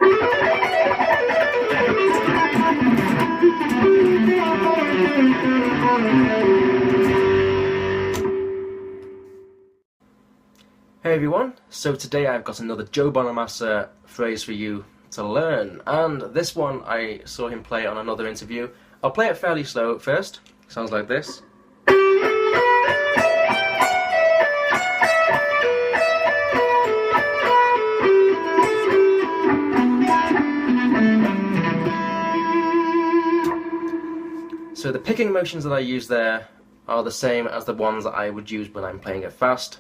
Hey everyone, so today I've got another Joe Bonamassa phrase for you to learn, and this one I saw him play on another interview. I'll play it fairly slow at first. Sounds like this. So the picking motions that I use there are the same as the ones that I would use when I'm playing it fast.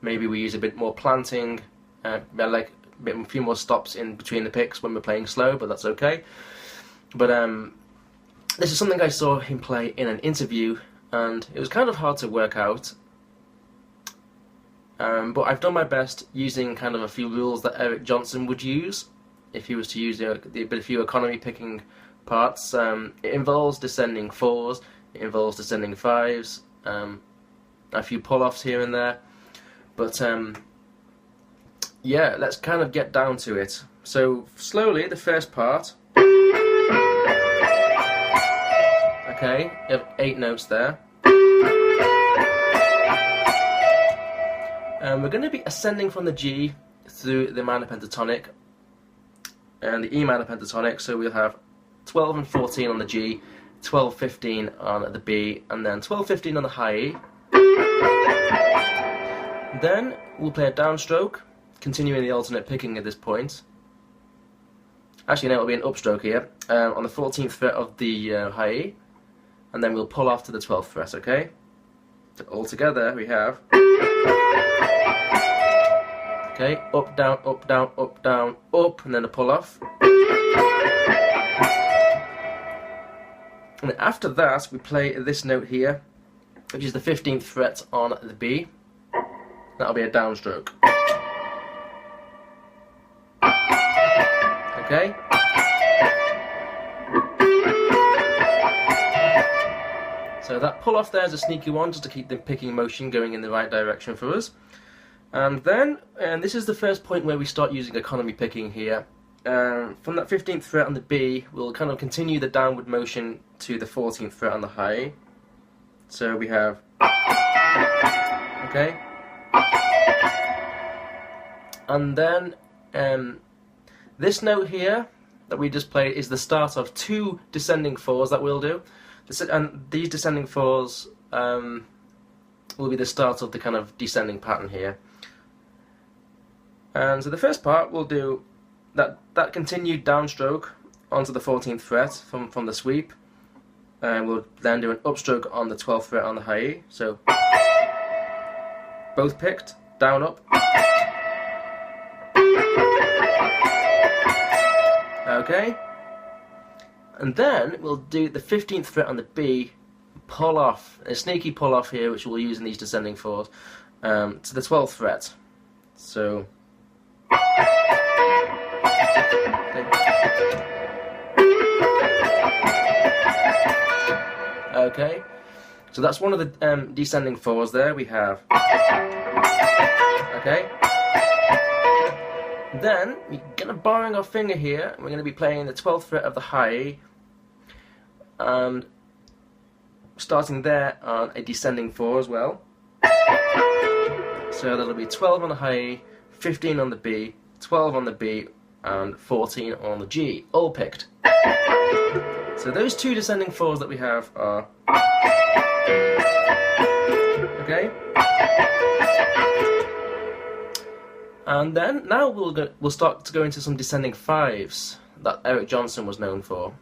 Maybe we use a bit more planting, like a few more stops in between the picks when we're playing slow, but that's okay. But this is something I saw him play in an interview, and it was kind of hard to work out. But I've done my best using kind of a few rules that Eric Johnson would use if he was to use a few economy picking parts. It involves descending fours, it involves descending fives, a few pull-offs here and there. But yeah, let's kind of get down to it. So slowly, the first part. Okay, you have 8 notes there. We're going to be ascending from the G through the minor pentatonic and the E minor pentatonic, so we'll have 12 and 14 on the G, 12, 15 on the B, and then 12, 15 on the high E. Then we'll play a downstroke, continuing the alternate picking at this point. Actually, no, it'll be an upstroke here, on the 14th fret of the high E, and then we'll pull off to the 12th fret, okay? So all together we have... Okay, up, down, up, down, up, down, up, and then a pull off. And after that, we play this note here, which is the 15th fret on the B. That'll be a downstroke. Okay? So that pull off there is a sneaky one, just to keep the picking motion going in the right direction for us. And then, this is the first point where we start using economy picking here. From that 15th fret on the B, we'll kind of continue the downward motion to the 14th fret on the high. So we have... Okay? And then, this note here that we just played is the start of 2 descending fours that we'll do. And these descending fours will be the start of the kind of descending pattern here. And so the first part we'll do that continued downstroke onto the 14th fret from the sweep. And we'll then do an upstroke on the 12th fret on the high E. So both picked, down, up. Okay, and then we'll do the 15th fret on the B, pull off, a sneaky pull off here, which we'll use in these descending fours, to the 12th fret. So, okay, so that's one of the descending fours there. We have, okay. Then we're going to borrowing our finger here, and we're going to be playing the 12th fret of the high E, and starting there on a descending 4 as well. So that'll be 12 on the high E, 15 on the B, 12 on the B, and 14 on the G, all picked. So those 2 descending 4s that we have are... Okay? And then, now we'll start to go into some descending 5s that Eric Johnson was known for.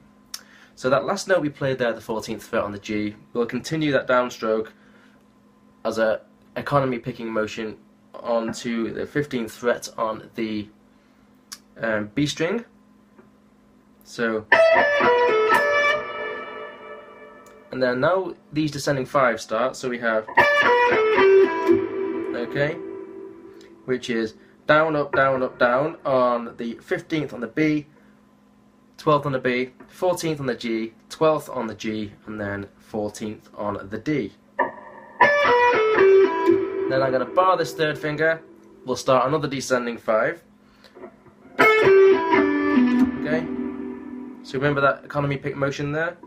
So that last note we played there, the 14th fret on the G, we'll continue that downstroke as a economy picking motion onto the 15th fret on the B string. So, and then now these descending 5s start, so we have, okay, which is down, up, down, up, down on the 15th on the B, 12th on the B, 14th on the G, 12th on the G, and then 14th on the D. Then I'm going to bar this 3rd finger, we'll start another descending 5. Okay, so remember that economy pick motion there?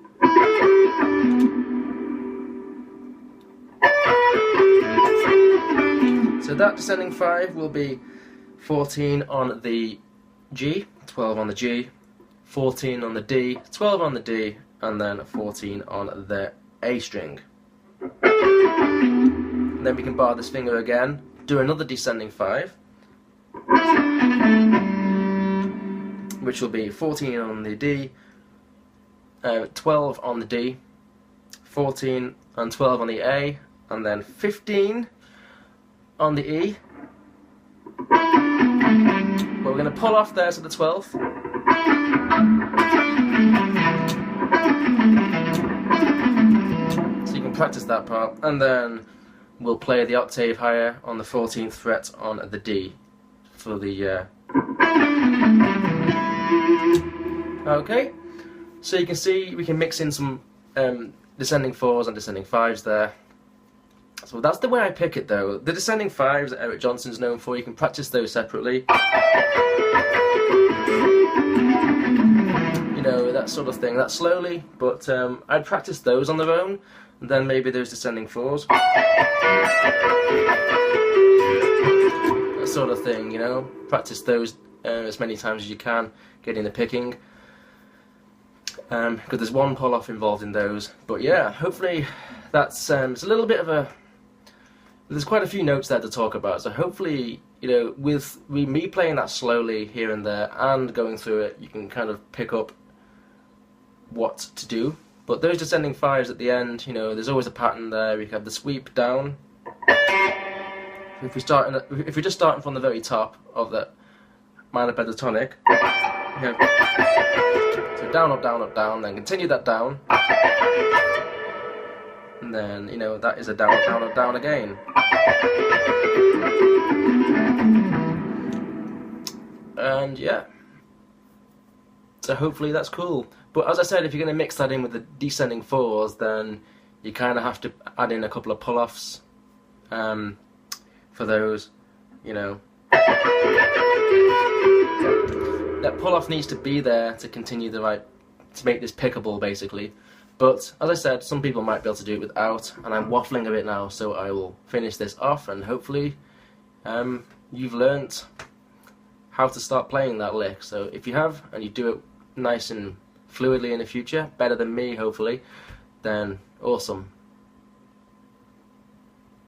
So that descending 5 will be 14 on the G, 12 on the G, 14 on the D, 12 on the D, and then 14 on the A string. And then we can bar this finger again, do another descending 5, which will be 14 on the D, 12 on the D, 14 and 12 on the A, and then 15 on the E. But we're going to pull off there to the 12th. So you can practice that part, and then we'll play the octave higher on the 14th fret on the D for the Okay, so you can see we can mix in some descending 4s and descending 5s there. So that's the way I pick it though. The descending 5s that Eric Johnson's known for, you can practice those separately. You know, that sort of thing, that slowly, but I'd practice those on their own, and then maybe those descending 4s. That sort of thing, you know, practice those as many times as you can, getting the picking. Because there's one pull-off involved in those. But yeah, hopefully that's it's a little bit of a... There's quite a few notes there to talk about, so hopefully, you know, with me playing that slowly here and there and going through it, you can kind of pick up what to do. But those descending 5s at the end, you know, there's always a pattern there. We have the sweep down. If we're just starting from the very top of the minor pentatonic, we have so down, up, down, up, down, then continue that down, and then, you know, that is a down, up, down, up, down again. And yeah, so hopefully that's cool. But as I said, if you're going to mix that in with the descending 4s, then you kind of have to add in a couple of pull-offs for those, you know. That pull-off needs to be there to continue to make this pickable, basically. But as I said, some people might be able to do it without, and I'm waffling a bit now, so I will finish this off, and hopefully you've learnt how to start playing that lick. So if you have, and you do it nice and fluidly in the future, better than me hopefully, then awesome.